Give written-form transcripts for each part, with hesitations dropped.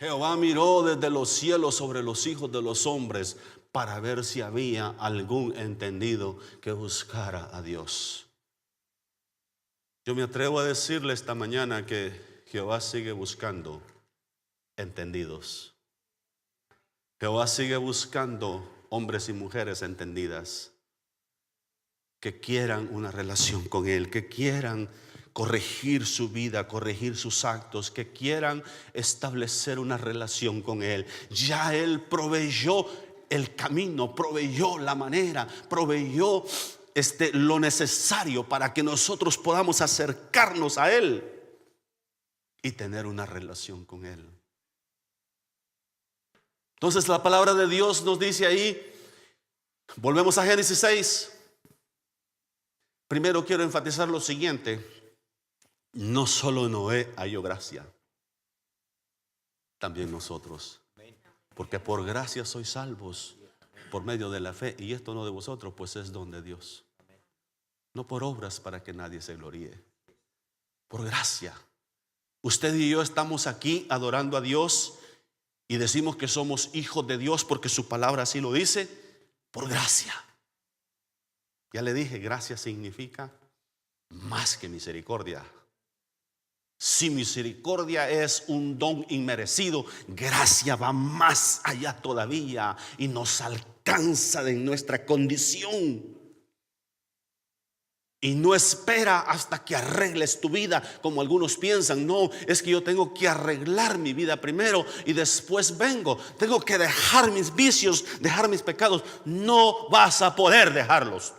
Jehová miró desde los cielos sobre los hijos de los hombres para ver si había algún entendido que buscara a Dios. Yo me atrevo a decirle esta mañana que Jehová sigue buscando entendidos. Jehová sigue buscando hombres y mujeres entendidas que quieran una relación con Él, que quieran corregir su vida, corregir sus actos, que quieran establecer una relación con Él. Ya Él proveyó el camino, proveyó la manera, proveyó lo necesario para que nosotros podamos acercarnos a Él y tener una relación con Él. Entonces la palabra de Dios nos dice ahí, volvemos a Génesis 6. Primero quiero enfatizar lo siguiente: no solo Noé halló gracia, también nosotros. Porque por gracia sois salvos por medio de la fe, y esto no de vosotros, pues es don de Dios. No por obras para que nadie se gloríe. Por gracia. Usted y yo estamos aquí adorando a Dios y decimos que somos hijos de Dios porque su palabra así lo dice, por gracia. Ya le dije, gracia significa más que misericordia. Si misericordia es un don inmerecido, gracia va más allá todavía y nos alcanza de nuestra condición. Y no espera hasta que arregles tu vida como algunos piensan. No, es que yo tengo que arreglar mi vida primero y después vengo. Tengo que dejar mis vicios, dejar mis pecados. No vas a poder dejarlos.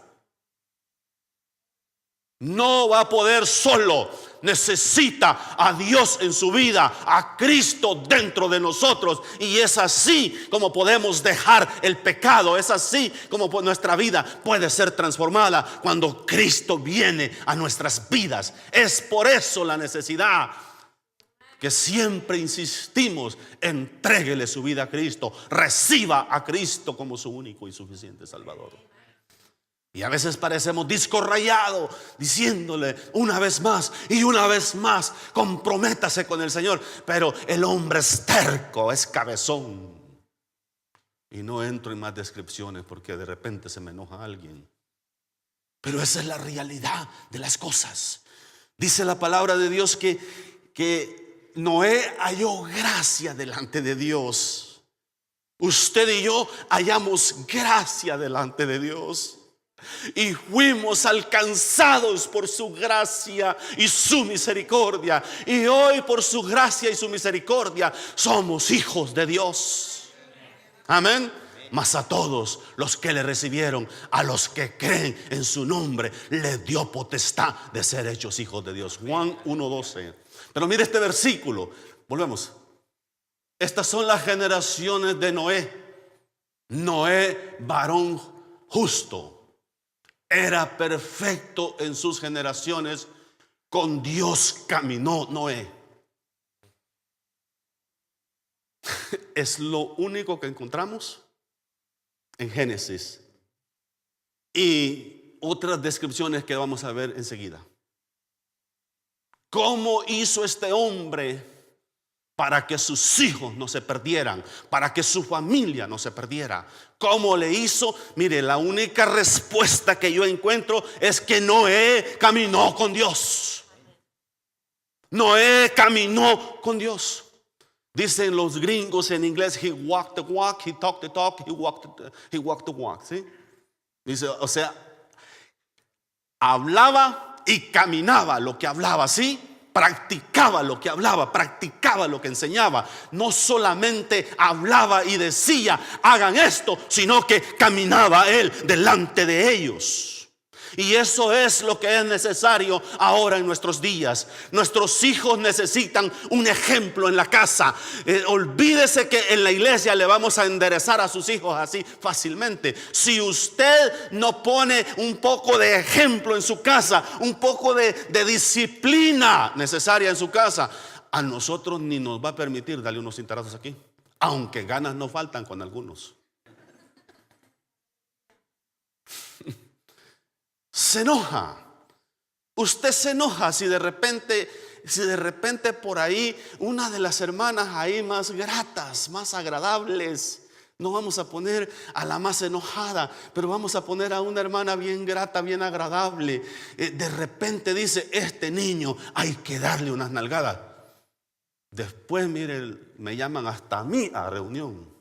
No va a poder solo. Necesita a Dios en su vida, a Cristo dentro de nosotros. Y es así como podemos dejar el pecado. Es así como nuestra vida puede ser transformada cuando Cristo viene a nuestras vidas. Es por eso la necesidad que siempre insistimos: entréguele su vida a Cristo, reciba a Cristo como su único y suficiente Salvador. Y a veces parecemos disco rayado, diciéndole una vez más y una vez más: comprométase con el Señor. Pero el hombre es terco, es cabezón. Y no entro en más descripciones porque de repente se me enoja alguien. Pero esa es la realidad de las cosas. Dice la palabra de Dios que Noé halló gracia delante de Dios. Usted y yo hallamos gracia delante de Dios. Y fuimos alcanzados por su gracia y su misericordia. Y hoy, por su gracia y su misericordia, somos hijos de Dios. Amén. Mas a todos los que le recibieron, a los que creen en su nombre, le dio potestad de ser hechos hijos de Dios. Juan 1:12. Pero mire este versículo. Volvemos. Estas son las generaciones de Noé. Noé, varón justo, era perfecto en sus generaciones. Con Dios caminó Noé. Es lo único que encontramos en Génesis y otras descripciones que vamos a ver enseguida. ¿Cómo hizo este hombre para que sus hijos no se perdieran, para que su familia no se perdiera? ¿Cómo le hizo? Mire, la única respuesta que yo encuentro es que Noé caminó con Dios. Noé caminó con Dios. Dicen los gringos en inglés: he walked the walk, he talked the talk, he walked the walk. ¿Sí? Dice, o sea, hablaba y caminaba lo que hablaba, ¿sí? Practicaba lo que hablaba, practicaba lo que enseñaba. No solamente hablaba y decía: hagan esto, sino que caminaba él delante de ellos. Y eso es lo que es necesario ahora en nuestros días. Nuestros hijos necesitan un ejemplo en la casa. Olvídese que en la iglesia le vamos a enderezar a sus hijos así fácilmente. Si usted no pone un poco de ejemplo en su casa, un poco de disciplina necesaria en su casa, a nosotros ni nos va a permitir darle unos cintarazos aquí, aunque ganas no faltan con algunos. Se enoja. Usted se enoja si de repente si de repente por ahí una de las hermanas ahí más gratas, más agradables, no vamos a poner a la más enojada, pero vamos a poner a una hermana bien grata, bien agradable, de repente dice: este niño hay que darle unas nalgadas. Después, mire, me llaman hasta a mí a reunión,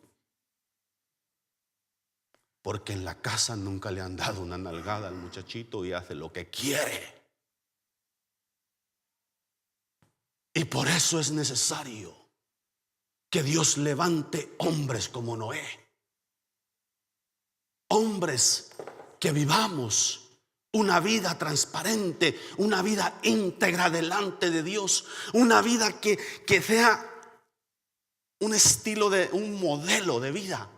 porque en la casa nunca le han dado una nalgada al muchachito y hace lo que quiere. Y por eso es necesario que Dios levante hombres como Noé, hombres que vivamos una vida transparente, una vida íntegra delante de Dios, una vida que sea un estilo un modelo de vida.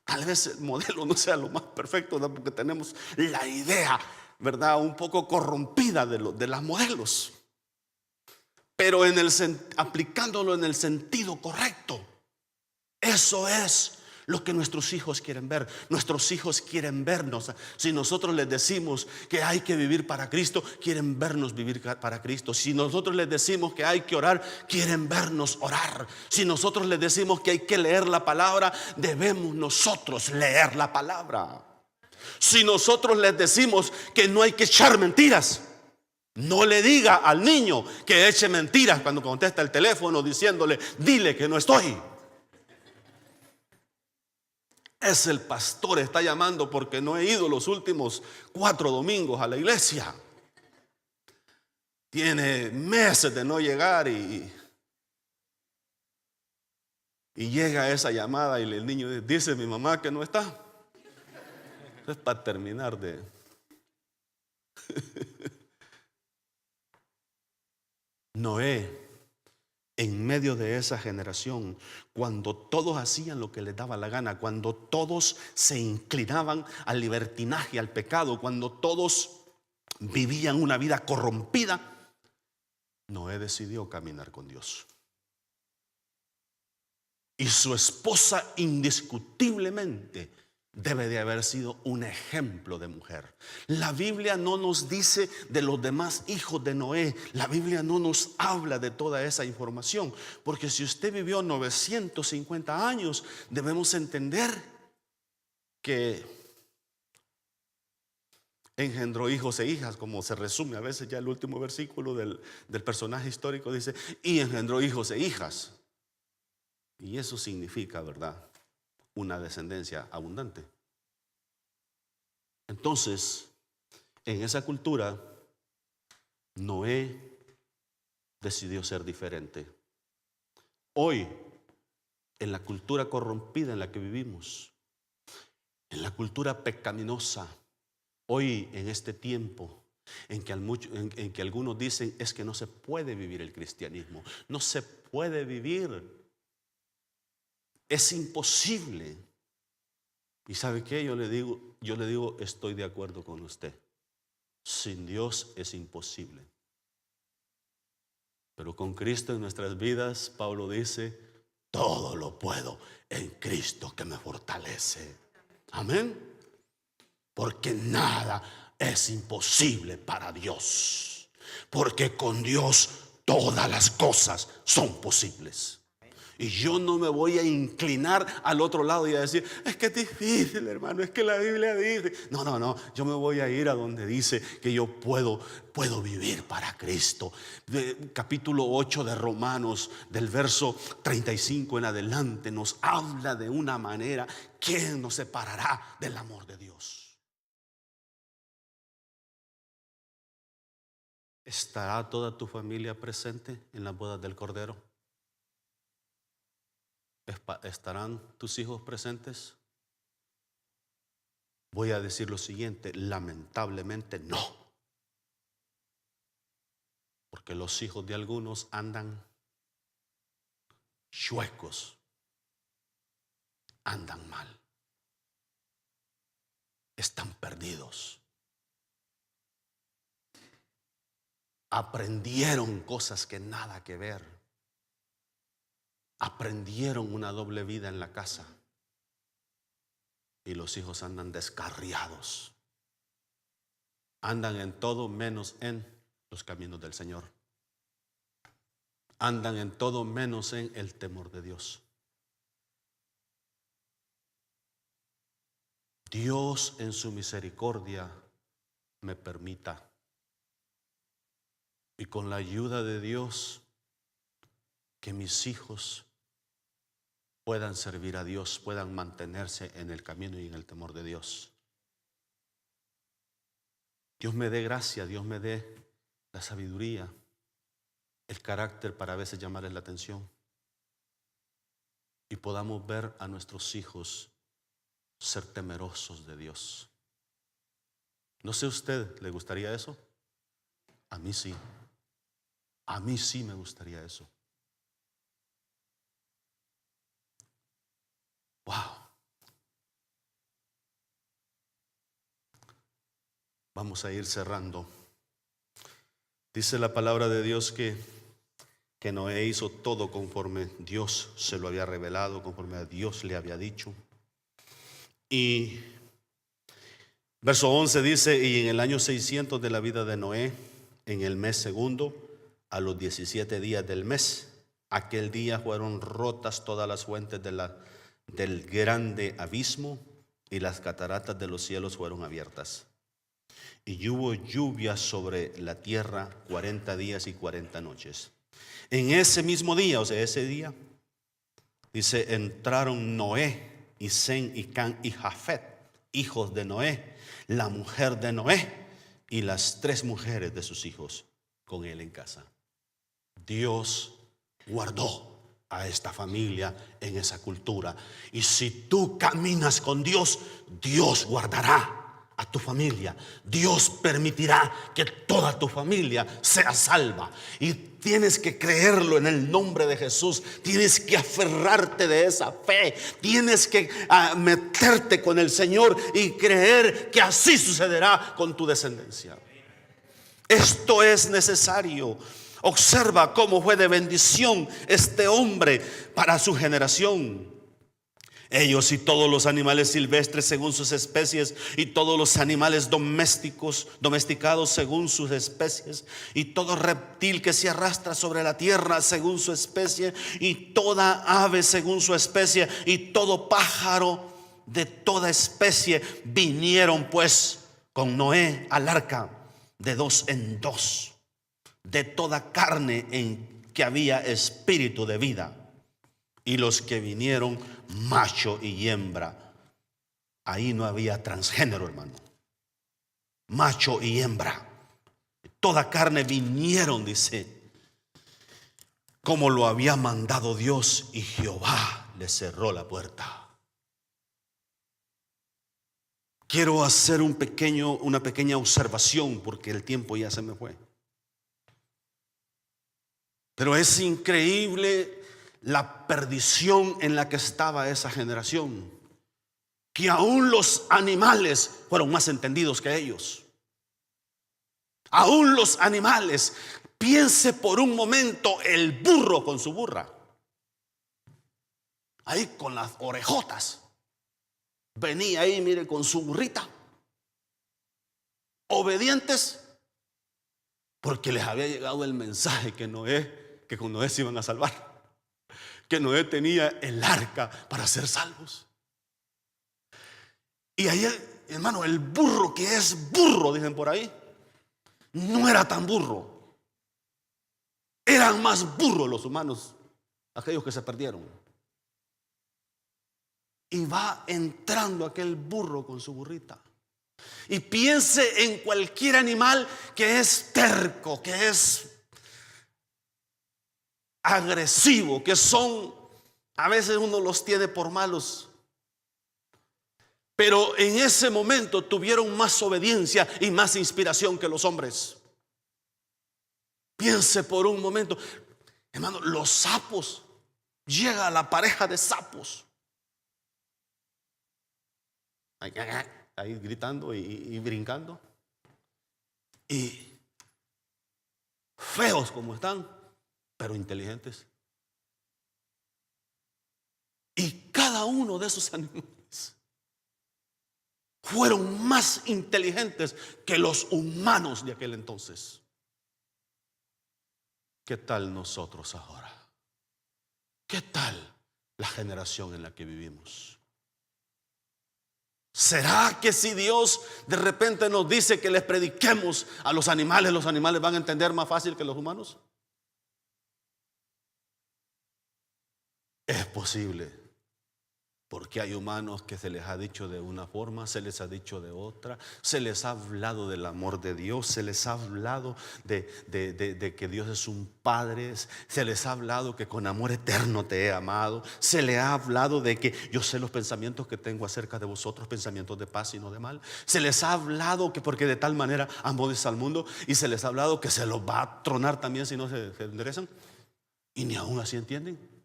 Tal vez el modelo no sea lo más perfecto, ¿no? Porque tenemos la idea, ¿verdad?, un poco corrompida de las modelos. Pero aplicándolo en el sentido correcto, eso es lo que nuestros hijos quieren ver. Nuestros hijos quieren vernos. Si nosotros les decimos que hay que vivir para Cristo, quieren vernos vivir para Cristo. Si nosotros les decimos que hay que orar, quieren vernos orar. Si nosotros les decimos que hay que leer la palabra, debemos nosotros leer la palabra. Si nosotros les decimos que no hay que echar mentiras, no le diga al niño que eche mentiras cuando contesta el teléfono diciéndole: dile que no estoy. Es el pastor, está llamando porque no he ido los últimos 4 domingos a la iglesia. Tiene meses de no llegar y llega esa llamada y el niño dice: mi mamá que no está. Es para terminar de... Noé, en medio de esa generación, cuando todos hacían lo que les daba la gana, cuando todos se inclinaban al libertinaje, al pecado, cuando todos vivían una vida corrompida, Noé decidió caminar con Dios. Y su esposa indiscutiblemente debe de haber sido un ejemplo de mujer. La Biblia no nos dice de los demás hijos de Noé. La Biblia no nos habla de toda esa información, porque si usted vivió 950 años, debemos entender que engendró hijos e hijas, como se resume a veces ya el último versículo del personaje histórico, dice: y engendró hijos e hijas. Y eso significa, ¿verdad?, una descendencia abundante. Entonces, en esa cultura, Noé decidió ser diferente. Hoy, en la cultura corrompida en la que vivimos, en la cultura pecaminosa, hoy en este tiempo en que algunos dicen: es que no se puede vivir el cristianismo, no se puede vivir, es imposible. ¿Y sabe qué? Yo le digo, estoy de acuerdo con usted. Sin Dios es imposible. Pero con Cristo en nuestras vidas, Pablo dice: todo lo puedo en Cristo que me fortalece. Amén. Porque nada es imposible para Dios. Porque con Dios todas las cosas son posibles. Y yo no me voy a inclinar al otro lado y a decir: es que es difícil, hermano, es que la Biblia dice. No, yo me voy a ir a donde dice que yo puedo vivir para Cristo. Capítulo 8 de Romanos, del verso 35 en adelante, nos habla de una manera: ¿quién nos separará del amor de Dios? ¿Estará toda tu familia presente en las bodas del Cordero? ¿Estarán tus hijos presentes? Voy a decir lo siguiente: lamentablemente no. Porque los hijos de algunos andan chuecos, andan mal, están perdidos. Aprendieron cosas que nada que ver. Aprendieron una doble vida en la casa. Y los hijos andan descarriados. Andan en todo menos en los caminos del Señor. andan en todo menos en el temor de Dios. Dios en su misericordia me permita, y con la ayuda de Dios, que mis hijos puedan servir a Dios, puedan mantenerse en el camino y en el temor de Dios. Dios me dé gracia, Dios me dé la sabiduría, el carácter para a veces llamarles la atención, y podamos ver a nuestros hijos ser temerosos de Dios. No sé, ¿usted le gustaría eso? A mí sí. A mí sí me gustaría eso. Wow. Vamos a ir cerrando. Dice la palabra de Dios que Noé hizo todo conforme Dios se lo había revelado, conforme a Dios le había dicho. Y verso 11 dice: y en el año 600 de la vida de Noé, en el mes segundo, a los 17 días del mes, aquel día fueron rotas todas las fuentes del grande abismo, y las cataratas de los cielos fueron abiertas. Y hubo lluvia sobre la tierra 40 días y 40 noches. En ese mismo día, o sea, ese día, dice, entraron Noé y Sem y Cam y Jafet, hijos de Noé, la mujer de Noé y las 3 mujeres de sus hijos con él en casa. Dios guardó a esta familia en esa cultura. Y si tú caminas con Dios, Dios guardará a tu familia. Dios permitirá que toda tu familia sea salva. Y tienes que creerlo en el nombre de Jesús. Tienes que aferrarte de esa fe. Tienes que meterte con el Señor y creer que así sucederá con tu descendencia. Esto es necesario. Observa cómo fue de bendición este hombre para su generación. Ellos y todos los animales silvestres según sus especies, y todos los animales domesticados según sus especies, y todo reptil que se arrastra sobre la tierra según su especie, y toda ave según su especie, y todo pájaro de toda especie, vinieron pues con Noé al arca de 2 en 2, de toda carne en que había espíritu de vida. Y los que vinieron, macho y hembra. Ahí no había transgénero, hermano. Macho y hembra. Toda carne vinieron, dice, como lo había mandado Dios, y Jehová le cerró la puerta. Quiero hacer una pequeña observación, porque el tiempo ya se me fue. Pero es increíble la perdición en la que estaba esa generación, que aún los animales fueron más entendidos que ellos. Aún los animales. Piense por un momento el burro con su burra, ahí con las orejotas. Venía ahí, mire, con su burrita, obedientes, porque les había llegado el mensaje que con Noé se iban a salvar, que Noé tenía el arca para ser salvos. Y ahí, hermano, el burro que es burro, dicen por ahí, no era tan burro. Eran más burros los humanos, aquellos que se perdieron. Y va entrando aquel burro con su burrita. Y piense en cualquier animal que es terco, que es agresivo, que son, a veces uno los tiene por malos, pero en ese momento tuvieron más obediencia y más inspiración que los hombres. Piense por un momento, hermano, los sapos. Llega la pareja de sapos ahí gritando y brincando, y feos como están, pero inteligentes. Y cada uno de esos animales fueron más inteligentes que los humanos de aquel entonces. ¿Qué tal nosotros ahora? ¿Qué tal la generación en la que vivimos? ¿Será que si Dios de repente nos dice que les prediquemos a los animales van a entender más fácil que los humanos? Es posible, porque hay humanos que se les ha dicho de una forma, se les ha dicho de otra, se les ha hablado del amor de Dios, se les ha hablado de que Dios es un Padre, se les ha hablado que con amor eterno te he amado, se les ha hablado de que yo sé los pensamientos que tengo acerca de vosotros, pensamientos de paz y no de mal, se les ha hablado que porque de tal manera améis al mundo, y se les ha hablado que se los va a tronar también si no se enderezan, y ni aún así entienden.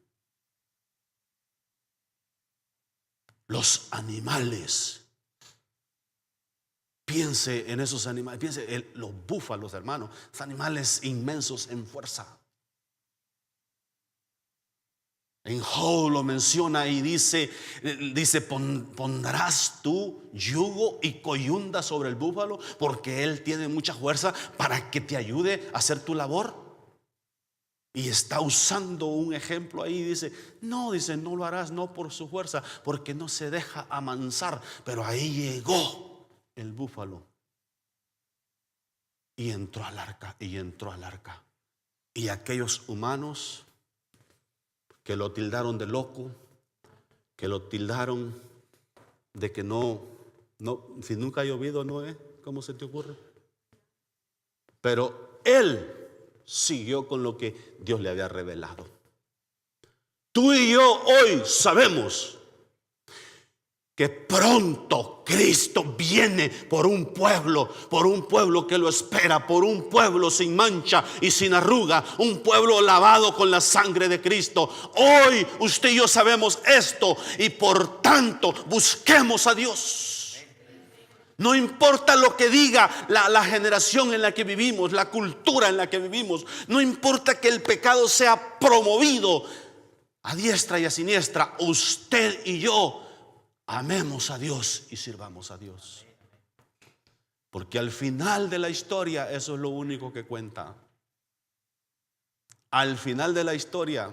Los animales, piense en esos animales, piense en los búfalos, hermano, esos animales inmensos en fuerza. En Job lo menciona y dice, pondrás tú yugo y coyunda sobre el búfalo, porque él tiene mucha fuerza para que te ayude a hacer tu labor. Y está usando un ejemplo ahí, dice, no lo harás, no por su fuerza, porque no se deja amansar. Pero ahí llegó el búfalo y entró al arca, y aquellos humanos que lo tildaron de loco, que lo tildaron de que no, si nunca ha llovido, no es, ¿cómo se te ocurre? Pero él siguió con lo que Dios le había revelado. Tú y yo hoy sabemos que pronto Cristo viene por un pueblo que lo espera, por un pueblo sin mancha y sin arruga, un pueblo lavado con la sangre de Cristo. Hoy usted y yo sabemos esto, y por tanto busquemos a Dios. No importa lo que diga la generación en la que vivimos, la cultura en la que vivimos. No importa que el pecado sea promovido a diestra y a siniestra. Usted y yo amemos a Dios y sirvamos a Dios. Porque al final de la historia eso es lo único que cuenta. Al final de la historia,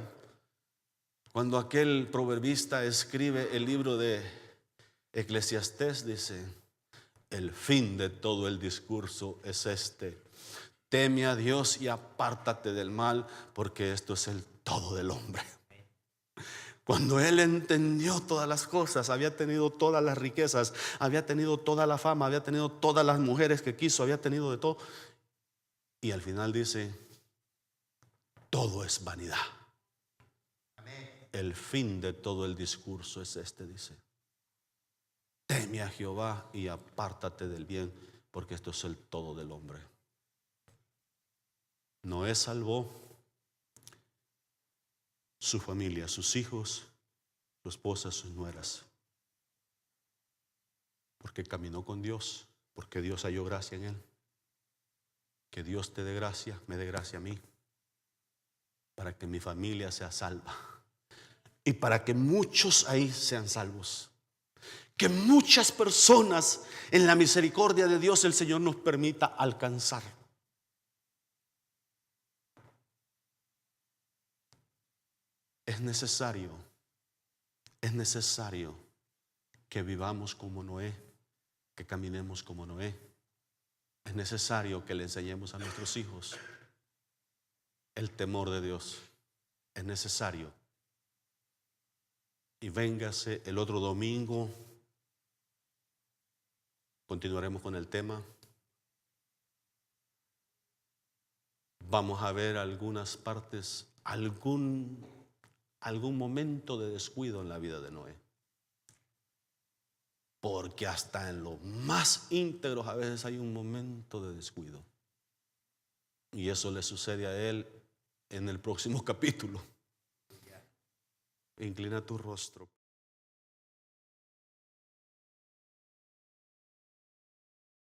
cuando aquel proverbista escribe el libro de Eclesiastés, dice: el fin de todo el discurso es este: teme a Dios y apártate del mal, porque esto es el todo del hombre. Cuando él entendió todas las cosas, había tenido todas las riquezas, había tenido toda la fama, había tenido todas las mujeres que quiso, había tenido de todo, y al final dice: todo es vanidad. El fin de todo el discurso es este, dice: teme a Jehová y apártate del bien, porque esto es el todo del hombre. Noé salvó su familia, sus hijos, su esposa, sus nueras, porque caminó con Dios, porque Dios halló gracia en él. Que Dios te dé gracia, me dé gracia a mí, para que mi familia sea salva y para que muchos ahí sean salvos. Que muchas personas en la misericordia de Dios el Señor nos permita alcanzar. Es necesario que vivamos como Noé, que caminemos como Noé. Es necesario que le enseñemos a nuestros hijos el temor de Dios. Es necesario. Y véngase el otro domingo. Continuaremos con el tema. Vamos a ver algunas partes, algún momento de descuido en la vida de Noé. Porque hasta en los más íntegros a veces hay un momento de descuido. Y eso le sucede a él en el próximo capítulo. Inclina tu rostro.